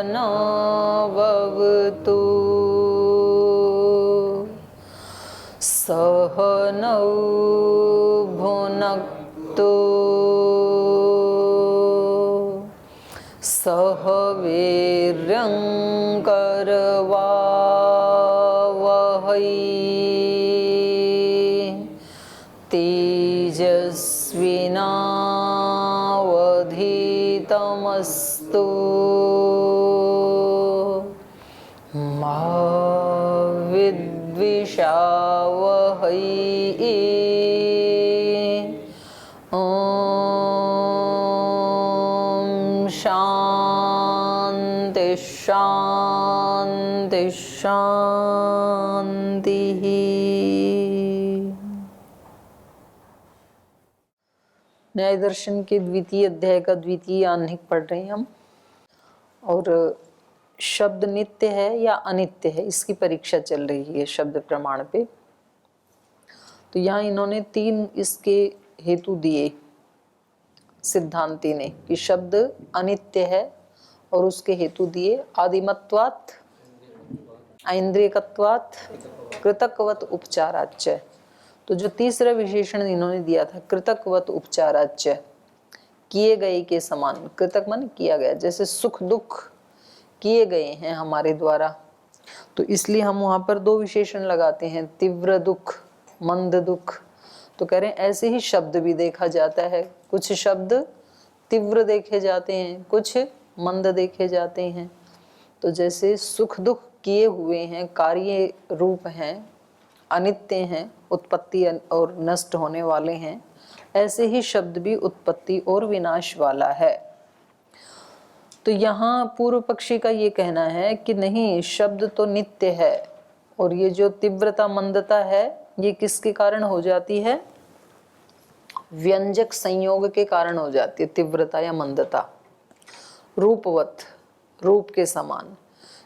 सहनाववतु सहनौ भुनक्तु सह वीर्यं करवावहै तेजस्विनावधीतमस्तु मा विद्विषावहै शांति शांति शांति। न्याय दर्शन के द्वितीय अध्याय का द्वितीय आह्निक पढ़ रहे हैं हम। और शब्द नित्य है या अनित्य है, इसकी परीक्षा चल रही है शब्द प्रमाण पे। तो यहाँ इन्होंने 3 इसके हेतु दिए सिद्धांती ने कि शब्द अनित्य है, और उसके हेतु दिए आदिमत्वात्, ऐन्द्रियकत्वात्, कृतकवत उपचाराच्च। तो जो तीसरा विशेषण इन्होंने दिया था कृतकवत उपचाराच्च, किए गए के समान। कृतक मन किया गया, जैसे सुख दुख किए गए हैं हमारे द्वारा, तो इसलिए हम वहां पर 2 विशेषण लगाते हैं, तीव्र दुख, मंद दुख। तो कह रहे हैं ऐसे ही शब्द भी देखा जाता है, कुछ शब्द तीव्र देखे जाते हैं, कुछ मंद देखे जाते हैं। तो जैसे सुख दुख किए हुए हैं, कार्य रूप हैं, अनित्य हैं, उत्पत्ति और नष्ट होने वाले हैं, ऐसे ही शब्द भी उत्पत्ति और विनाश वाला है। तो यहाँ पूर्व पक्षी का ये कहना है कि नहीं, शब्द तो नित्य है, और ये जो तीव्रता मंदता है ये किसके कारण हो जाती है? व्यंजक संयोग के कारण हो जाती है तीव्रता या मंदता। रूपवत, रूप के समान।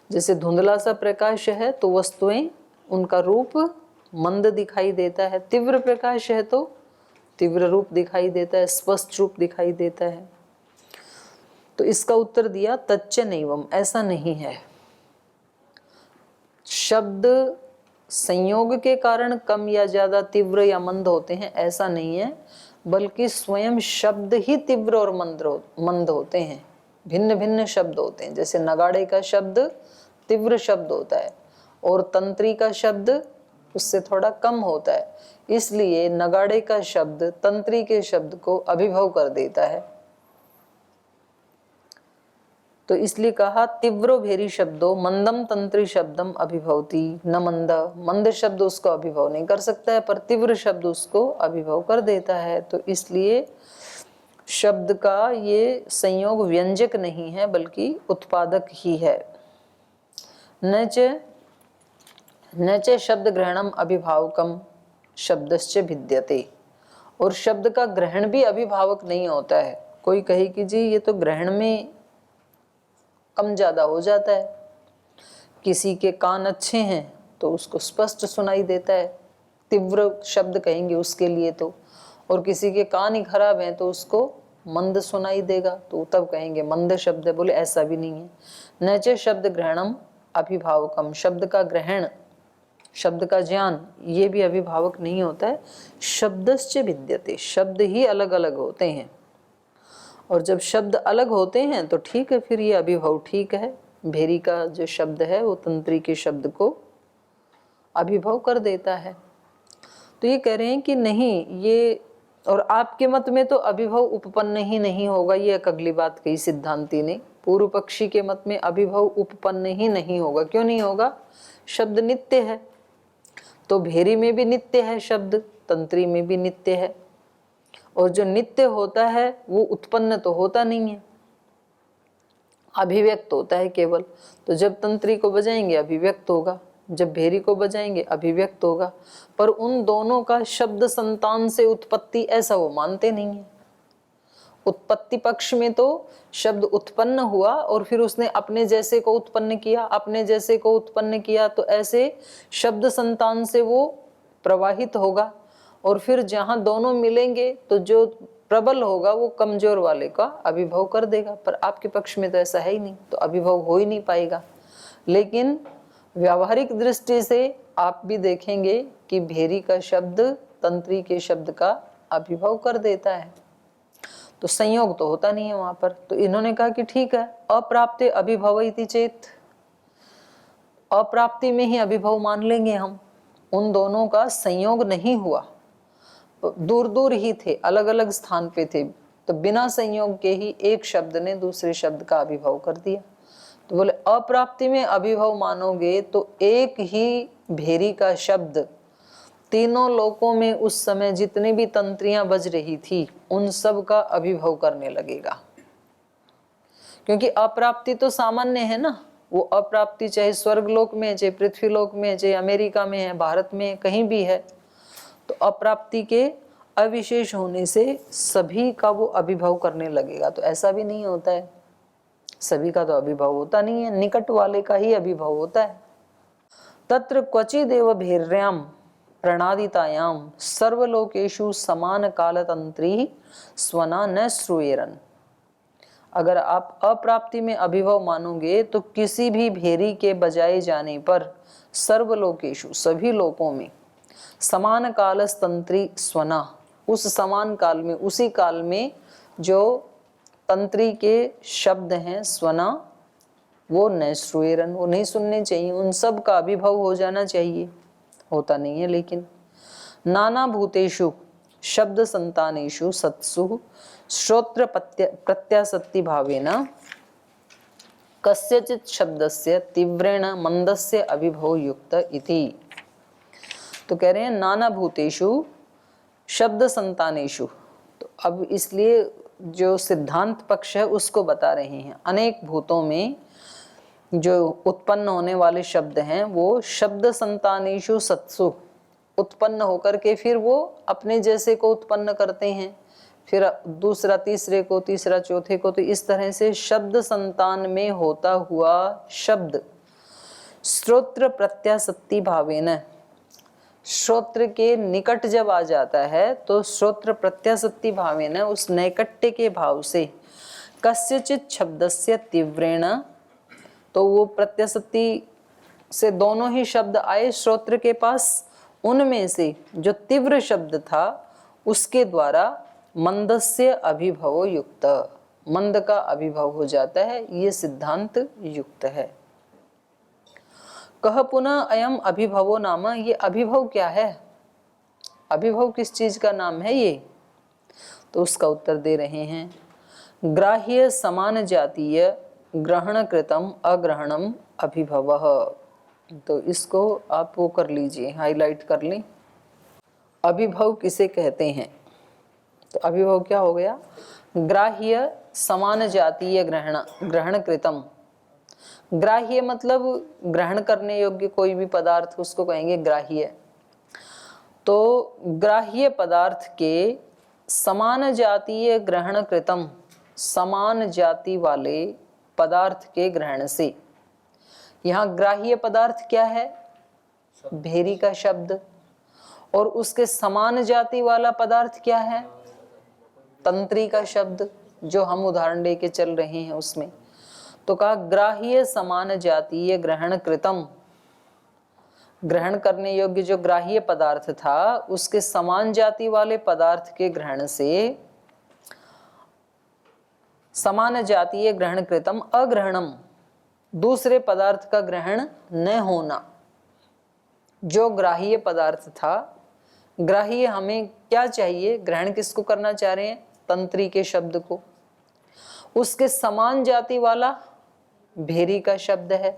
जैसे धुंधला सा प्रकाश है तो वस्तुएं, उनका रूप मंद दिखाई देता है, तीव्र प्रकाश है तो तीव्र रूप दिखाई देता है, स्पष्ट रूप दिखाई देता है। तो इसका उत्तर दिया तच्च नैवम, ऐसा नहीं है। शब्द संयोग के कारण कम या ज्यादा तीव्र या मंद होते हैं, ऐसा नहीं है, बल्कि स्वयं शब्द ही तीव्र और मंद होते हैं। भिन्न भिन्न शब्द होते हैं। जैसे नगाड़े का शब्द तीव्र शब्द होता है और तंत्री का शब्द उससे थोड़ा कम होता है, इसलिए नगाड़े का शब्द तंत्री के शब्द को अभिभव कर देता है। तो इसलिए कहा तीव्रो भेरी शब्दों मंदम तंत्री शब्दम अभिभवती न मंद। मंद शब्द उसको अभिभव नहीं कर सकता है, पर तीव्र शब्द उसको अभिभव कर देता है। तो इसलिए शब्द का ये संयोग व्यंजक नहीं है, बल्कि उत्पादक ही है। न च शब्द ग्रहणम अभिभावकम शब्दश्च भिद्यते। और शब्द का ग्रहण भी अभिभावक नहीं होता है। कोई कहे कि जी ये तो ग्रहण में कम ज्यादा हो जाता है, किसी के कान अच्छे हैं तो उसको स्पष्ट सुनाई देता है, तीव्र शब्द कहेंगे उसके लिए तो, और किसी के कान ही खराब हैं तो उसको मंद सुनाई देगा, तो तब कहेंगे मंद शब्द है। बोले ऐसा भी नहीं है। न च शब्द ग्रहणम अभिभावकम, शब्द का ग्रहण, शब्द का ज्ञान, ये भी अभिभावक नहीं होता है। शब्दश्च भिद्यते, शब्द ही अलग अलग होते हैं, और जब शब्द अलग होते हैं तो ठीक है, फिर ये अभिभव ठीक है। भेरी का जो शब्द है वो तंत्री के शब्द को अभिभव कर देता है। तो ये कह रहे हैं कि नहीं, ये, और आपके मत में तो अभिभव उपपन्न ही नहीं होगा, ये एक अगली बात कही सिद्धांती ने। पूर्व पक्षी के मत में अभिभव उपपन्न ही नहीं होगा। क्यों नहीं होगा? शब्द नित्य है, तो भेरी में भी नित्य है शब्द, तंत्री में भी नित्य है, और जो नित्य होता है वो उत्पन्न तो होता नहीं है, अभिव्यक्त होता है केवल। तो जब तंत्री को बजाएंगे अभिव्यक्त होगा, जब भेरी को बजाएंगे अभिव्यक्त होगा, पर उन दोनों का शब्द संतान से उत्पत्ति ऐसा वो मानते नहीं है। उत्पत्ति पक्ष में तो शब्द उत्पन्न हुआ और फिर उसने अपने जैसे को उत्पन्न किया, अपने जैसे को उत्पन्न किया, तो ऐसे शब्द संतान से वो प्रवाहित होगा, और फिर जहां दोनों मिलेंगे तो जो प्रबल होगा वो कमजोर वाले का अभिभव कर देगा, पर आपके पक्ष में तो ऐसा है ही नहीं, तो अभिभव हो ही नहीं पाएगा। लेकिन व्यावहारिक दृष्टि से आप भी देखेंगे कि भेरी का शब्द तंत्री के शब्द का अभिभव कर देता है, तो संयोग तो होता नहीं है वहां पर। तो इन्होंने कहा कि ठीक है, अप्राप्ते अभिभव इति चेत, अप्राप्ति में ही अभिभव मान लेंगे हम, उन दोनों का संयोग नहीं हुआ, दूर दूर ही थे, अलग अलग स्थान पे थे, तो बिना संयोग के ही एक शब्द ने दूसरे शब्द का अभिभव कर दिया। तो बोले अप्राप्ति में अभिभव मानोगे तो एक ही भेरी का शब्द तीनों लोकों में उस समय जितने भी तंत्रियां बज रही थी उन सब का अभिभव करने लगेगा, क्योंकि अप्राप्ति तो सामान्य है ना, वो अप्राप्ति चाहे स्वर्गलोक में, चाहे पृथ्वीलोक में, चाहे अमेरिका में है, भारत में कहीं भी है, तो अप्राप्ति के अविशेष होने से सभी का वो अभिभव करने लगेगा। तो ऐसा भी नहीं होता है, सभी का तो अभिभव होता नहीं है, निकट वाले का ही अभिभव होता है। तत्र क्वचिदेव भेर्याम प्रणादितायाम सर्वलोकेषु समान कालतंत्री स्वना न श्रूयेरन। अगर आप अप्राप्ति में अभिभव मानोगे तो किसी भी भेरी के बजाए जाने पर सर्वलोकेषु सभी लोकों में समान कालस्तंत्री स्वना, उस समान काल में, उसी काल में जो तंत्री के शब्द हैं स्वना, वो न श्रूयेरन, वो नहीं सुनने चाहिए, उन सब का अभिभव हो जाना चाहिए, होता नहीं है। लेकिन नाना भूतेषु शब्द संतानेषु सत्सु श्रोत्र प्रत्यासत्ति भावेन कस्यचित् शब्दस्य तीव्रेण मंदस्य अभिभव युक्त इति। तो कह रहे हैं नाना भूतेषु शब्द संतानेषु, तो अब इसलिए जो सिद्धांत पक्ष है उसको बता रहे हैं। अनेक भूतों में जो उत्पन्न होने वाले शब्द हैं वो शब्द संतानेषु सत्सु, उत्पन्न होकर के फिर वो अपने जैसे को उत्पन्न करते हैं, फिर दूसरा तीसरे को, तीसरा चौथे को, तो इस तरह से शब्द संतान में होता हुआ शब्द श्रोत्र प्रत्यासत्ति भावेन, श्रोत्र के निकट जब आ जाता है तो श्रोत्र प्रत्यासत्ति भावेन, उस नैकट्य के भाव से कस्यचित् शब्दस्य तीव्रेण, तो वो प्रत्यासत्ति से दोनों ही शब्द आए श्रोत्र के पास, उनमें से जो तीव्र शब्द था उसके द्वारा मंदस्य अभिभव युक्त, मंद का अभिभव हो जाता है, ये सिद्धांत युक्त है। कह पुनः अयम अभिभवो नाम, ये अभिभव क्या है, अभिभव किस चीज का नाम है ये, तो उसका उत्तर दे रहे हैं ग्राह्य समान जातीय ग्रहण कृतम अग्रहणम अभिभवः। तो इसको आप वो कर लीजिए, हाईलाइट कर लें। अभिभव किसे कहते हैं, तो अभिभव क्या हो गया, ग्राह्य समान जातीय ग्रहण कृतम, ग्राह्य मतलब ग्रहण करने योग्य कोई भी पदार्थ उसको कहेंगे ग्राह्य। तो ग्राह्य पदार्थ के समान जातीय ग्रहण कृतम, समान जाति वाले पदार्थ के ग्रहण से, यहाँ ग्राह्य पदार्थ क्या है, भेरी का शब्द, और उसके समान जाति वाला पदार्थ क्या है, तंत्री का शब्द, जो हम उदाहरण लेके चल रहे हैं उसमें। तो कहा ग्राह्य समान जातीय ग्रहण कृतम, ग्रहण करने योग्य जो ग्राह्य पदार्थ था उसके समान जाति वाले पदार्थ के ग्रहण से समान जातीय ग्रहण कृतम अग्रहणम, दूसरे पदार्थ का ग्रहण न होना। जो ग्राह्य पदार्थ था, ग्राह्य हमें क्या चाहिए, ग्रहण किसको करना चाह रहे हैं, तंत्री के शब्द को, उसके समान जाति वाला भेरी का शब्द है,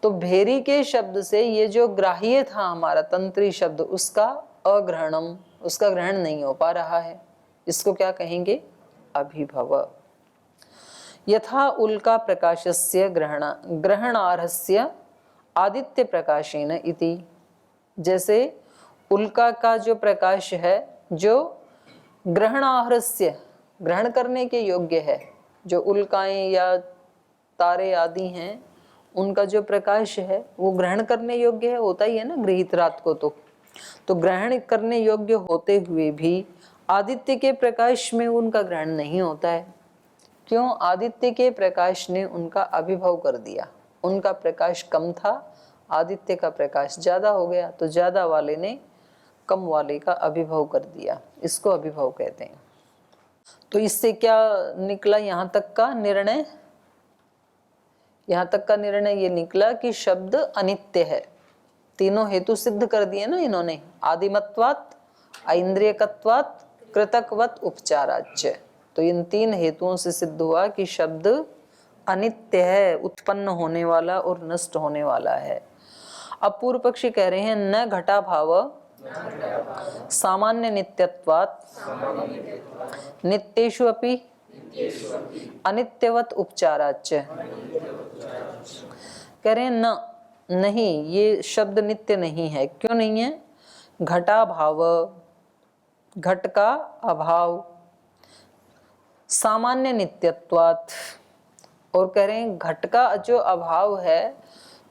तो भेरी के शब्द से ये जो ग्राह्य था हमारा तंत्री शब्द, उसका अग्रहणम, उसका ग्रहण नहीं हो पा रहा है, इसको क्या कहेंगे, अभिभव। यथा उल्का प्रकाशस्य ग्रहणार्हस्य आदित्य प्रकाशेन इति, जैसे उल्का का जो प्रकाश है जो ग्रहणार्हस्य, ग्रहण करने के योग्य है, जो उल्काएं या तारे आदि हैं उनका जो प्रकाश है वो ग्रहण करने योग्य है, होता ही है ना गृहीत रात को, तो ग्रहण करने योग्य होते हुए भी आदित्य के प्रकाश में उनका ग्रहण नहीं होता है। क्यों? आदित्य के प्रकाश ने उनका अभिभव कर दिया। उनका प्रकाश कम था, आदित्य का प्रकाश ज्यादा हो गया, तो ज्यादा वाले ने कम वाले का अभिभव कर दिया। इसको अभिभव कहते हैं। तो इससे क्या निकला? यहाँ तक का निर्णय ये निकला कि शब्द अनित्य है। तीनों हेतु सिद्ध कर दिए ना इन्होंने, आदिमत्वात्, ऐन्द्रियकत्वात्, कृतकवत् उपचाराच्च। तो इन तीन हेतुओं से सिद्ध हुआ कि शब्द अनित्य है, उत्पन्न होने वाला और नष्ट होने वाला है। अब पूर्व पक्षी कह रहे हैं न घटा भाव सामान्य नित्यत्वात् नित्येषु अपि अनित्यवत् उपचाराच्च। कह रहे हैं नहीं, ये शब्द नित्य नहीं है। क्यों नहीं है? घटा भाव, घट का अभाव, सामान्य नित्यत्वात्, और कह रहे हैं घट का जो अभाव है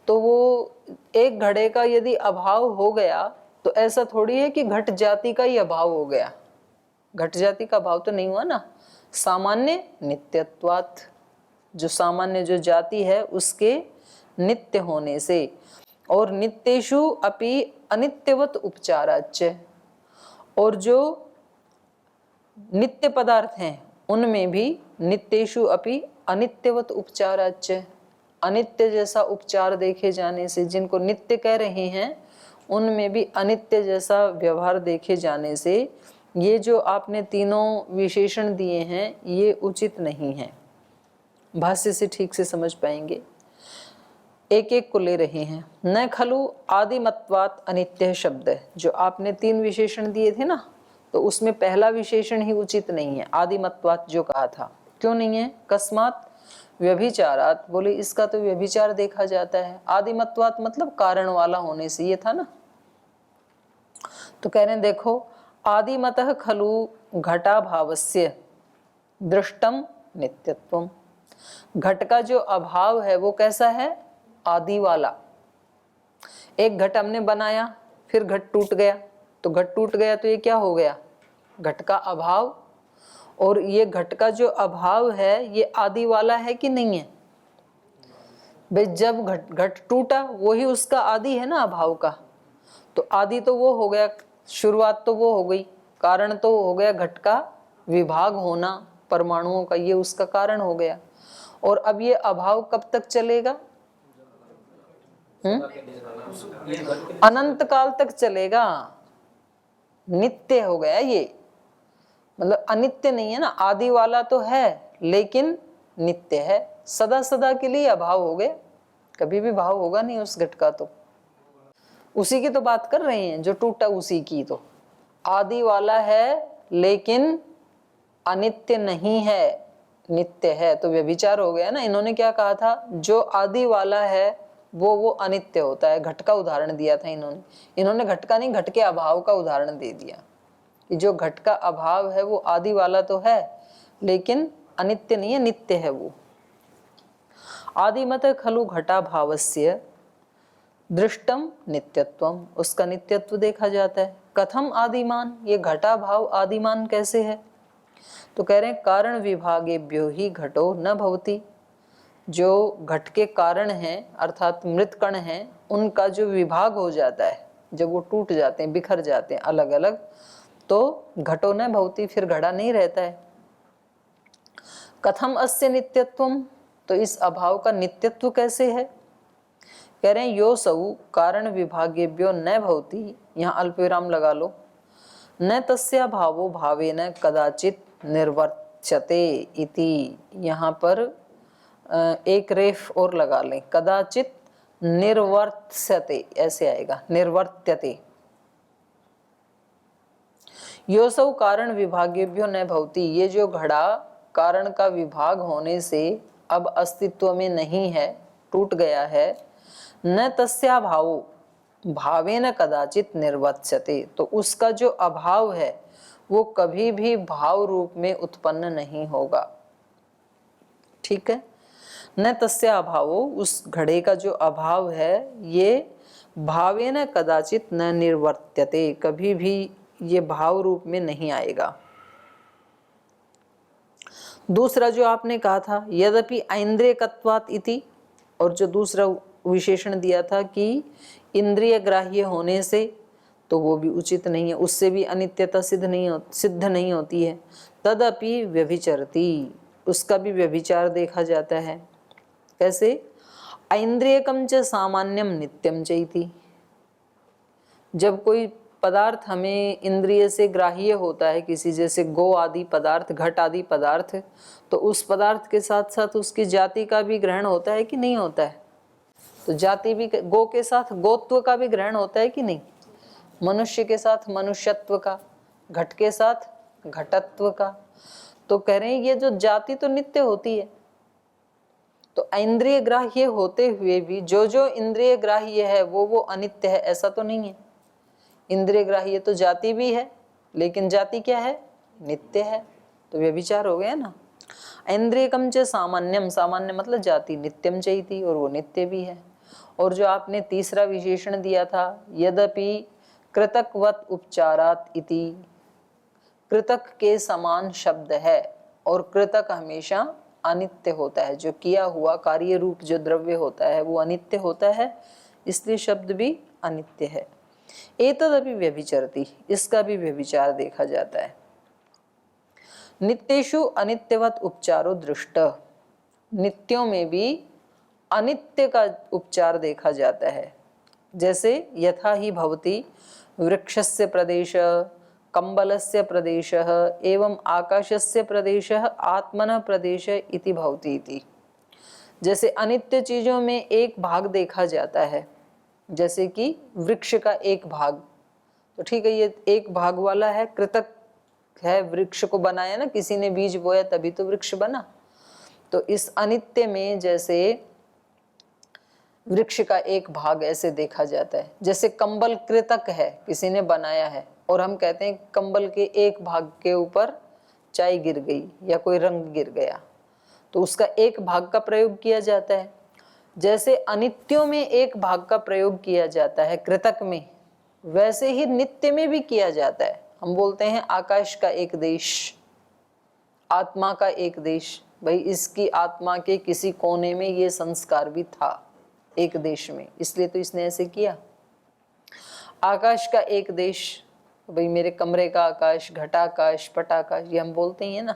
तो वो एक घड़े का यदि अभाव हो गया तो ऐसा थोड़ी है कि घट जाति का ही अभाव हो गया। घट जाति का अभाव तो नहीं हुआ ना। सामान्य नित्यत्वात्, जो सामान्य जो जाति है उसके नित्य होने से, और नित्येषु अपि अनित्यवत् उपचाराच्च, और जो नित्य पदार्थ हैं उनमें भी नित्येषु अपि अनित्यवत् उपचाराच्च, अनित्य जैसा उपचार देखे जाने से, जिनको नित्य कह रहे हैं उनमें भी अनित्य जैसा व्यवहार देखे जाने से ये जो आपने तीनों विशेषण दिए हैं ये उचित नहीं है। भाष्य से ठीक से समझ पाएंगे। एक एक को ले रहे हैं। न खलु आदिमत्वात् अनित्य शब्द है, जो आपने तीन विशेषण दिए थे ना, तो उसमें पहला विशेषण ही उचित नहीं है, आदिमत्वात् जो कहा था। क्यों नहीं है? कस्मात् व्यभिचारात, बोले इसका तो व्यभिचार देखा जाता है। आदिमत्वात् मतलब कारण वाला होने से, ये था ना। तो कह रहे हैं देखो, आदिमतः खलु घटा भावस्य दृष्टम नित्यत्वम। घट का जो अभाव है वो कैसा है? आदि वाला। एक घट हमने बनाया, फिर घट टूट गया, तो घट टूट गया तो ये क्या हो गया? घट का अभाव। और ये घट का जो अभाव है ये आदि वाला है कि नहीं है? भाई जब घट टूटा वही उसका आदि है ना अभाव का। तो आदि तो वो हो गया, शुरुआत तो वो हो गई, कारण तो हो गया घट का विभाग होना परमाणुओं का, ये उसका कारण हो गया। और अब ये अभाव कब तक चलेगा? अनंत काल तक चलेगा। नित्य हो गया ये, मतलब अनित्य नहीं है ना। आदि वाला तो है लेकिन नित्य है, सदा सदा के लिए अभाव हो गया, कभी भी भाव होगा नहीं उस घट का। तो उसी की तो बात कर रहे हैं जो टूटा, उसी की। तो आदि वाला है लेकिन अनित्य नहीं है, नित्य है, तो व्यभिचार हो गया ना। इन्होंने क्या कहा था? जो आदि वाला है वो अनित्य होता है। घट का उदाहरण दिया था इन्होंने घट का नहीं, घट के अभाव का उदाहरण दे दिया कि जो घट का अभाव है वो आदि वाला तो है लेकिन अनित्य नहीं है, नित्य है वो। आदिमत खलु घटा भावस्य दृष्टम नित्यत्वम, उसका नित्यत्व देखा जाता है। कथम आदिमान, ये घटा भाव आदिमान कैसे है? तो कह रहे हैं कारण विभागेभ्यो ही घटो न भवति। जो घट के कारण हैं अर्थात मृत कण हैं, उनका जो विभाग हो जाता है, जब वो टूट जाते हैं, बिखर जाते हैं अलग अलग, तो घटो न भवति, फिर घड़ा नहीं रहता है। कथम अस्य नित्यत्वम, तो इस अभाव का नित्यत्व कैसे है? कह रहे हैं यो सौ कारण विभागेभ्यो न भवति, यहाँ अल्पविराम लगा लो, न तस्या भावो भावेन कदाचित निर्वर्त्यते इति। यहाँ पर एक रेफ और लगा लें, कदाचित निर्वर्त्यते ऐसे आएगा, निर्वर्त्यते। योसौ कारण विभागेभ्यो न भवति, ये जो घड़ा कारण का विभाग होने से अब अस्तित्व में नहीं है, टूट गया है। न तस्या भावो भावेन कदाचित निर्वर्त्यते, तो उसका जो अभाव है वो कभी भी भाव रूप में उत्पन्न नहीं होगा। ठीक है। न तस्या अभावो, उस घड़े का जो अभाव है ये भावेन कदाचित न निर्वर्त्यते, कभी भी ये भाव रूप में नहीं आएगा। दूसरा जो आपने कहा था यद्यपि ऐन्द्रियकत्वात् इति, और जो दूसरा विशेषण दिया था कि इंद्रिय ग्राह्य होने से, तो वो भी उचित नहीं है, उससे भी अनित्यता सिद्ध नहीं होती है। तदपि व्यभिचरति, उसका भी व्यभिचार देखा जाता है। कैसे? ऐन्द्रियकम च सामान्यम नित्यम च इति। जब कोई पदार्थ हमें इंद्रिय से ग्राह्य होता है, किसी जैसे गो आदि पदार्थ, घट आदि पदार्थ, तो उस पदार्थ के साथ साथ उसकी जाति का भी ग्रहण होता है कि नहीं होता है? तो जाति भी, गो के साथ गोत्व का भी ग्रहण होता है कि नहीं? मनुष्य के साथ मनुष्यत्व का, घट के साथ घटत्व का। तो कह रहे हैं ये जो जाति तो नित्य होती है, तो इंद्रिय ग्राह्य होते हुए भी जो इंद्रिय ग्राह्य है वो अनित्य है, ऐसा तो नहीं है। इंद्रिय ग्राह्य तो जाति भी है, लेकिन जाति क्या है? नित्य है। तो व्यभिचार हो गया ना। इंद्रियकम च सामान्यम, सामान्य मतलब जाति, नित्यम चैति, और वो नित्य भी है। और जो आपने तीसरा विशेषण दिया था यद्यपि कृतकवत उपचारात इति, कृतक के समान शब्द है, और कृतक हमेशा अनित्य होता है। जो किया हुआ कार्य रूप जो द्रव्य होता है वो अनित्य होता है, इसलिए शब्द भी अनित्य है। एतदपि व्यभिचरति, इसका भी व्यभिचार देखा जाता है। नित्येषु अनित्यवत उपचारो दृष्ट, नित्यों में भी अनित्य का उपचार देखा जाता है। जैसे यथा ही भवति वृक्षस्य प्रदेश, कंबलस्य प्रदेश एवं आकाशस्य प्रदेश आत्मनः प्रदेश इति भवति इति। जैसे अनित्य चीजों में एक भाग देखा जाता है, जैसे कि वृक्ष का एक भाग, तो ठीक है ये एक भाग वाला है, कृतक है, वृक्ष को बनाया ना किसी ने, बीज बोया तभी तो वृक्ष बना। तो इस अनित्य में जैसे वृक्ष का एक भाग ऐसे देखा जाता है। जैसे कंबल कृतक है, किसी ने बनाया है, और हम कहते हैं कंबल के एक भाग के ऊपर चाय गिर गई या कोई रंग गिर गया, तो उसका एक भाग का प्रयोग किया जाता है। जैसे अनित्यों में एक भाग का प्रयोग किया जाता है कृतक में, वैसे ही नित्य में भी किया जाता है। हम बोलते हैं आकाश का एक देश, आत्मा का एक देश, भाई इसकी आत्मा के किसी कोने में ये संस्कार भी था एक देश में, इसलिए तो इसने ऐसे किया। आकाश का एक देश, भाई मेरे कमरे का आकाश, घटाकाश, पटाकाश, ये हम बोलते ही है ना।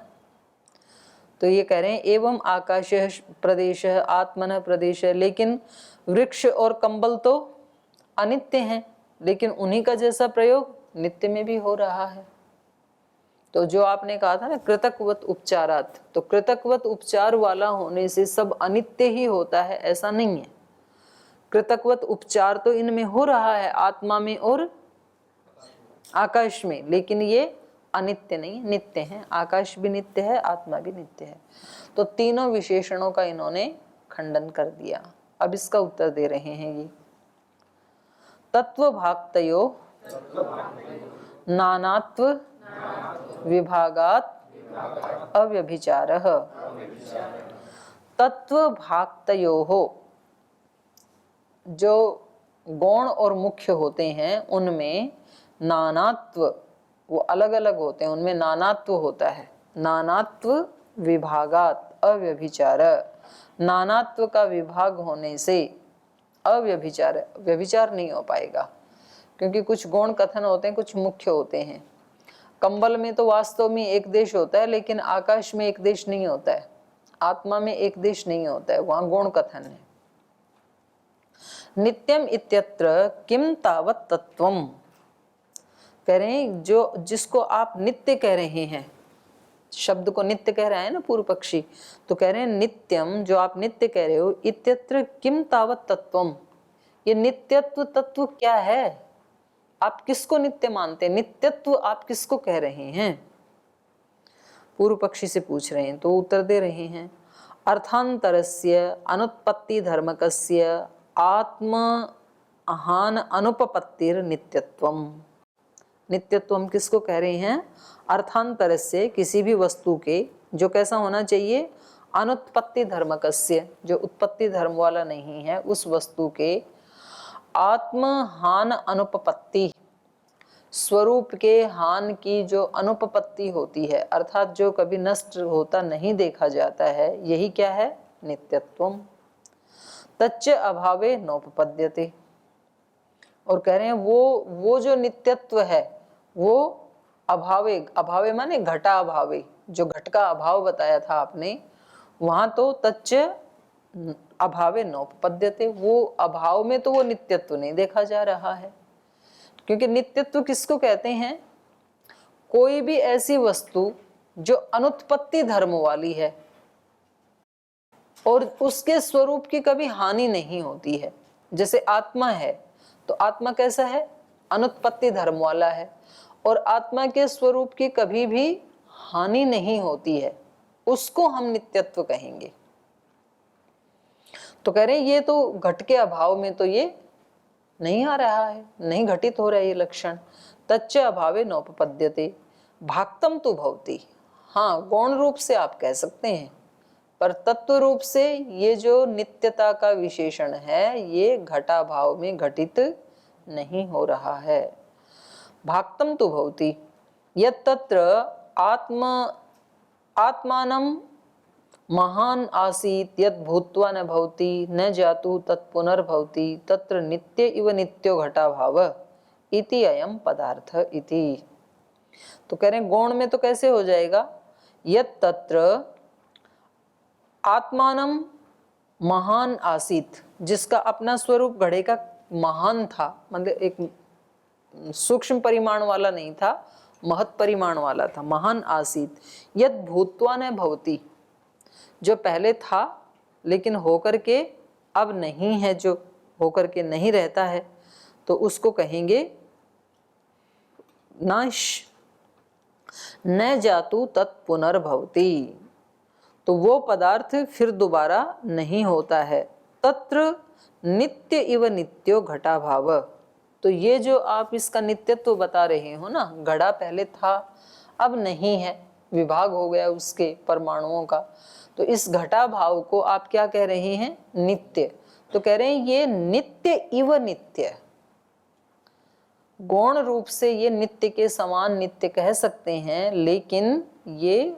तो ये कह रहे हैं एवं आकाश प्रदेश आत्मन प्रदेश, लेकिन वृक्ष और कंबल तो अनित्य हैं, लेकिन उन्हीं का जैसा प्रयोग नित्य में भी हो रहा है। तो जो आपने कहा था ना कृतकवत उपचारात, तो कृतकवत उपचार वाला होने से सब अनित्य ही होता है ऐसा नहीं है। कृतकवत उपचार तो इनमें हो रहा है, आत्मा में और आकाश में, लेकिन ये अनित्य नहीं, नित्य है। आकाश भी नित्य है, आत्मा भी नित्य है। तो तीनों विशेषणों का इन्होंने खंडन कर दिया। अब इसका उत्तर दे रहे हैं ये, तत्व भागतयो नानात्व विभागात अव्यभिचारः। तत्व भागतयोः, जो गौण और मुख्य होते हैं उनमें नानात्व, वो अलग अलग होते हैं, उनमें नानात्व होता है। नानात्व विभागात अव्यभिचार, नानात्व का विभाग होने से अव्यभिचार, व्यभिचार नहीं हो पाएगा, क्योंकि कुछ गौण कथन होते हैं, कुछ मुख्य होते हैं। कंबल में तो वास्तव में एक देश होता है, लेकिन आकाश में एक देश नहीं होता है, आत्मा में एक देश नहीं होता है, वहां गौण कथन है। नित्यम इत्यत्र किम तावत तत्वम, कह रहे हैं जो जिसको आप नित्य कह रहे हैं, शब्द को नित्य कह रहा है ना पूर्व पक्षी, तो कह रहे हैं नित्यम, जो आप नित्य कह रहे हो, इत्यत्र किम तावत तत्वम, ये नित्यत्व तत्व क्या है? आप किसको नित्य मानते हैं? नित्यत्व आप किसको कह रहे हैं? पूर्व पक्षी से पूछ रहे हैं, तो उत्तर दे रहे हैं, अर्थांतरस्य अनुत्पत्ति धर्मकस्य आत्म अहान अनुपपत्तिर नित्यत्वम। नित्यत्व हम किसको कह रहे हैं? अर्थांतर से, किसी भी वस्तु के, जो कैसा होना चाहिए? अनुत्पत्ति धर्मकस्य, जो उत्पत्ति धर्म वाला नहीं है, उस वस्तु के आत्महान अनुपपत्ति, स्वरूप के हान की जो अनुपपत्ति होती है, अर्थात जो कभी नष्ट होता नहीं देखा जाता है, यही क्या है? नित्यत्वम। तच्च अभावे नोपपद्यते। और कह रहे हैं वो जो नित्यत्व है वो अभावे, अभावे माने घटा अभावे, जो घट का अभाव बताया था आपने, वहां तो तच्च अभावे नोपपद्यते, वो अभाव में तो वो नित्यत्व नहीं देखा जा रहा है। क्योंकि नित्यत्व किसको कहते हैं? कोई भी ऐसी वस्तु जो अनुत्पत्ति धर्म वाली है और उसके स्वरूप की कभी हानि नहीं होती है। जैसे आत्मा है, तो आत्मा कैसा है? अनुत्पत्ति धर्म वाला है और आत्मा के स्वरूप की कभी भी हानि नहीं होती है, उसको हम नित्यत्व कहेंगे। तो कह रहे हैं ये तो घट के अभाव में तो ये नहीं आ रहा है, नहीं घटित हो रहा है ये लक्षण। तच्च अभावे नोपपद्यते भाक्तम तु भवति। हाँ, गौण रूप से आप कह सकते हैं, पर तत्व रूप से ये जो नित्यता का विशेषण है ये घटा भाव में घटित नहीं हो रहा है। भाक्तम तु भवति यत् तत्र आत्मानं महान आसीत् यत् भूत्वा न भवति न जातु तत् पुनर्भवति तत्र नित्य इव नित्यो घटा भाव इति अयम पदार्थ इति। तो कह रहे हैं गौण में तो कैसे हो जाएगा? यत् तत्र आत्मानम महान आसीत, जिसका अपना स्वरूप घड़े का महान था, मतलब एक सूक्ष्म परिमाण वाला नहीं था, महत् परिमाण वाला था। महान आसीत यद भूत्वा न भवति, जो पहले था लेकिन होकर के अब नहीं है, जो होकर के नहीं रहता है, तो उसको कहेंगे नाश। न जातु तत्पुनर्भवति, तो वो पदार्थ फिर दोबारा नहीं होता है। तत्र नित्य इव नित्यो घटा भाव। तो ये जो आप इसका नित्यत्व बता रहे हो ना, घड़ा पहले था अब नहीं है, विभाग हो गया उसके परमाणुओं का, तो इस घटा भाव को आप क्या कह रहे हैं? नित्य। तो कह रहे हैं ये नित्य इव नित्य, गौण रूप से ये नित्य के समान नित्य कह सकते हैं, लेकिन ये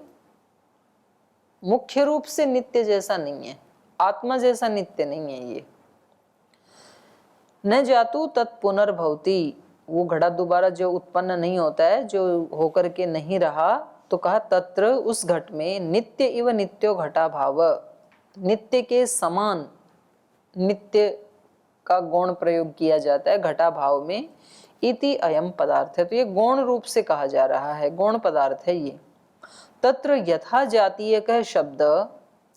मुख्य रूप से नित्य जैसा नहीं है, आत्मा जैसा नित्य नहीं है ये। न जातु तत्पुनर्भवति, वो घड़ा दोबारा जो उत्पन्न नहीं होता है, जो होकर के नहीं रहा, तो कहा तत्र उस घट में नित्य इव नित्यो घटा भाव, नित्य के समान नित्य का गौण प्रयोग किया जाता है घटा भाव में। इति अयम पदार्थ है, तो ये गौण रूप से कहा जा रहा है, गौण पदार्थ है ये। तत्र यथा जातीयकः शब्द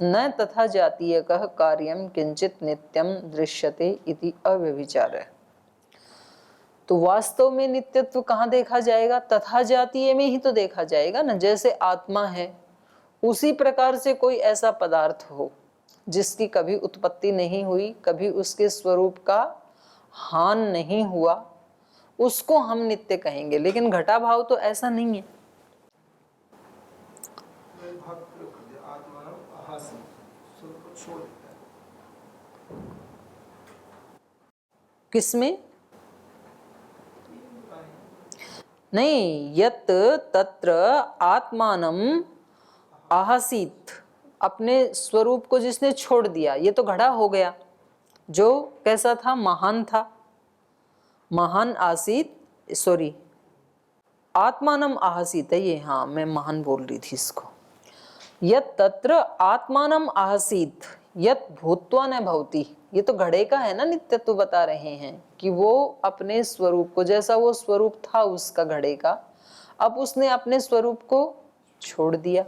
न तथा जातीयकः कार्यम किंचित नित्यम दृश्यते इति अव्यभिचार। तो वास्तव में नित्यत्व कहाँ देखा जाएगा? तथा जातीय में ही तो देखा जाएगा ना। जैसे आत्मा है, उसी प्रकार से कोई ऐसा पदार्थ हो जिसकी कभी उत्पत्ति नहीं हुई, कभी उसके स्वरूप का हान नहीं हुआ, उसको हम नित्य कहेंगे। लेकिन घटा भाव तो ऐसा नहीं है। किसमें? नहीं, यत तत्र आत्मानम आसीत, अपने स्वरूप को जिसने छोड़ दिया, ये तो घड़ा हो गया। जो कैसा था? महान था। महान आसीत, सॉरी, आत्मानम आसीत है ये, हाँ मैं महान बोल रही थी इसको। यत तत्र आत्मानम आसीत यत भूत्वा न भवति, ये तो घड़े का है ना नित्यत्व बता रहे हैं कि वो अपने स्वरूप को, जैसा वो स्वरूप था उसका घड़े का, अब उसने अपने स्वरूप को छोड़ दिया,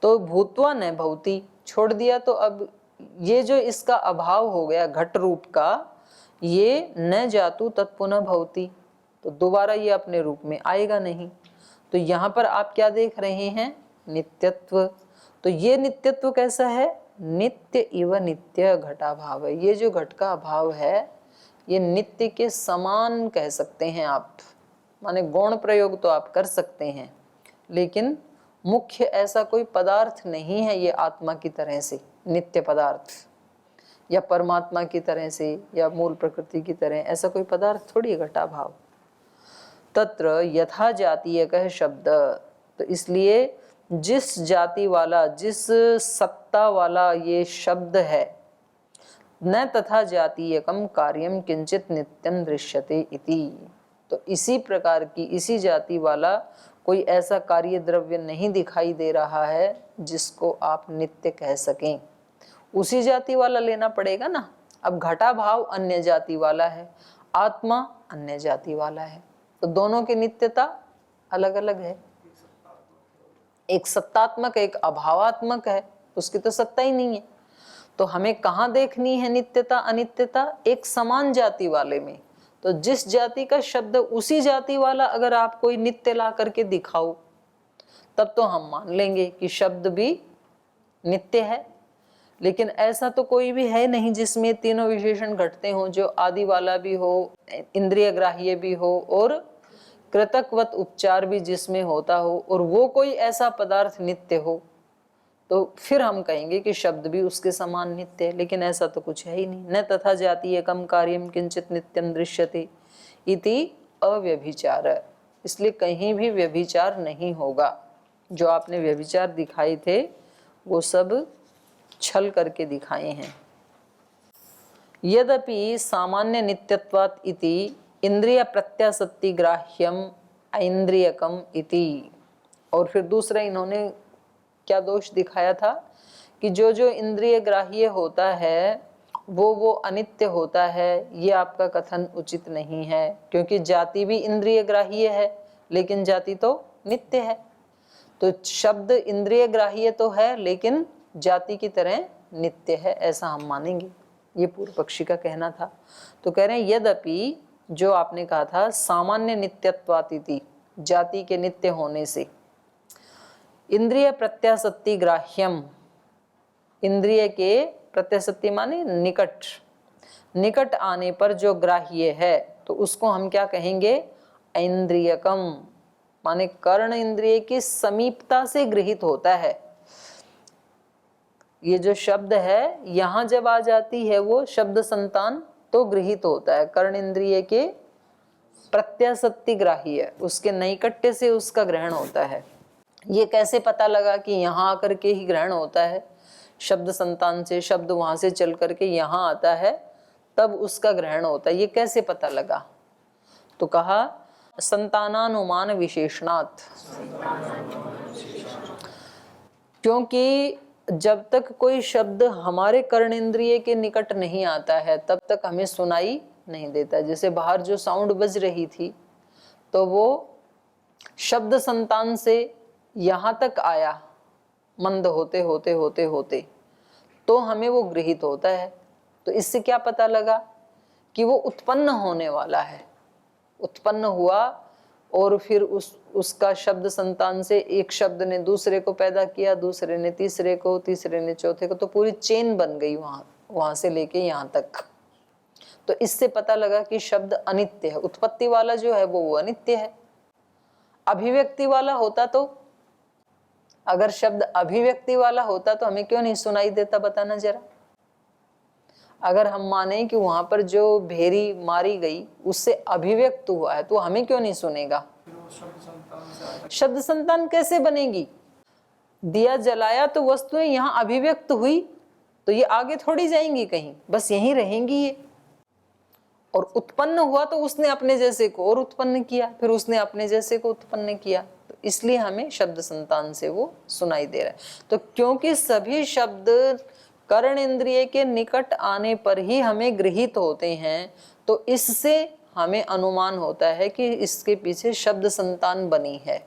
तो भूत्वा न भवति, छोड़ दिया, तो अब ये जो इसका अभाव हो गया घट रूप का, ये न जातु तत्पुनः भवति, तो दोबारा ये अपने रूप में आएगा नहीं। तो यहाँ पर आप क्या देख रहे हैं? नित्यत्व। तो ये नित्यत्व कैसा है? नित्य इव नित्य घटा भाव है। ये जो घट का अभाव है ये नित्य के समान कह सकते हैं आप, माने गौण प्रयोग तो आप कर सकते हैं, लेकिन मुख्य ऐसा कोई पदार्थ नहीं है ये आत्मा की तरह से, नित्य पदार्थ या परमात्मा की तरह से या मूल प्रकृति की तरह, ऐसा कोई पदार्थ थोड़ी है घटा भाव। तत्र यथा जातीयकः शब्द, तो इसलिए जिस जाति वाला, जिस सत्ता वाला ये शब्द है, न तथा जातीयकम कार्यम किंचित नित्यम दृश्यते इति, तो इसी प्रकार की, इसी जाति वाला कोई ऐसा कार्य द्रव्य नहीं दिखाई दे रहा है जिसको आप नित्य कह सकें। उसी जाति वाला लेना पड़ेगा ना। अब घटा भाव अन्य जाति वाला है, आत्मा अन्य जाति वाला है, तो दोनों की नित्यता अलग अलग है। एक सत्तात्मक, एक अभावात्मक है, उसकी तो सत्ता ही नहीं है। तो हमें कहाँ देखनी है नित्यता अनित्यता? एक समान जाति वाले में। तो जिस जाति का शब्द उसी जाति वाला अगर आप कोई नित्य ला करके दिखाओ, तब तो हम मान लेंगे कि शब्द भी नित्य है। लेकिन ऐसा तो कोई भी है नहीं जिसमें तीनों विशेषण घटते हों, जो आदि वाला भी हो, इंद्रिय ग्राह्य भी हो और कृतकवत उपचार भी जिसमें होता हो, और वो कोई ऐसा पदार्थ नित्य हो, तो फिर हम कहेंगे कि शब्द भी उसके समान नित्य है। लेकिन ऐसा तो कुछ है ही नहीं। न तथा जातीयकम कार्यम किंचित नित्यम दृश्यते इति अव्यभिचार, इसलिए कहीं भी व्यभिचार नहीं होगा। जो आपने व्यभिचार दिखाए थे वो सब छल करके दिखाए हैं। यद्यपि सामान्य नित्यत्वात् इति इंद्रिय प्रत्यासत्ति ग्राह्यम ऐन्द्रियकम इति, और फिर दूसरा इन्होंने क्या दोष दिखाया था कि जो जो इंद्रिय ग्राह्य होता है वो अनित्य होता है। ये आपका कथन उचित नहीं है, क्योंकि जाति भी इंद्रिय ग्राह्य है लेकिन जाति तो नित्य है। तो शब्द इंद्रिय ग्राह्य तो है लेकिन जाति की तरह नित्य है, ऐसा हम मानेंगे। ये पूर्व पक्षी का कहना था। तो कह रहे हैं यद्यपि जो आपने कहा था सामान्य नित्यत्वातिथि, जाति के नित्य होने से, इंद्रिय प्रत्यासत्ति ग्राह्यम, इंद्रिय के प्रत्यासत्ति माने निकट, निकट आने पर जो ग्राह्य है तो उसको हम क्या कहेंगे? ऐन्द्रियकम, माने कर्ण इंद्रिय की समीपता से गृहीत होता है। ये जो शब्द है यहां जब आ जाती है वो शब्द संतान तो गृहीत होता है, कर्ण इंद्रिय के प्रत्यासत्ति ग्राह्य, उसके नैकट्य से उसका ग्रहण होता है। ये कैसे पता लगा कि यहाँ आकर के ही ग्रहण होता है? शब्द संतान से, शब्द वहां से चल करके यहाँ आता है तब उसका ग्रहण होता है। ये कैसे पता लगा? तो कहा संतानानुमान विशेषणात्, क्योंकि जब तक कोई शब्द हमारे कर्णेंद्रिय के निकट नहीं आता है तब तक हमें सुनाई नहीं देता। जैसे बाहर जो साउंड बज रही थी तो वो शब्द संतान से यहाँ तक आया, मंद होते होते होते होते तो हमें वो गृहीत होता है। तो इससे क्या पता लगा कि वो उत्पन्न होने वाला है, उत्पन्न हुआ और फिर उसका शब्द संतान से एक शब्द ने दूसरे को पैदा किया, दूसरे ने तीसरे को, तीसरे ने चौथे को, तो पूरी चेन बन गई वहां से लेके यहाँ तक। तो इससे पता लगा कि शब्द अनित्य है। उत्पत्ति वाला जो है वो अनित्य है। अभिव्यक्ति वाला होता तो, अगर शब्द अभिव्यक्ति वाला होता तो हमें क्यों नहीं सुनाई देता? बताना जरा। अगर हम माने कि वहां पर जो भेरी मारी गई उससे अभिव्यक्त हुआ है तो हमें क्यों नहीं सुनेगा? शब्द संतान कैसे बनेगी? दिया जलाया तो वस्तुएं यहाँ अभिव्यक्त हुई, तो ये आगे थोड़ी जाएंगी कहीं, बस यहीं रहेंगी ये। और उत्पन्न हुआ तो उसने अपने जैसे को और उत्पन्न किया, फिर उसने अपने जैसे को उत्पन्न किया, तो इसलिए हमें शब्द संतान से वो सुनाई दे रहा है। तो क्योंकि सभी शब्द कर्ण इंद्रिय के निकट आने पर ही हमें गृहीत होते हैं, तो इससे हमें अनुमान होता है कि इसके पीछे शब्द संतान बनी है।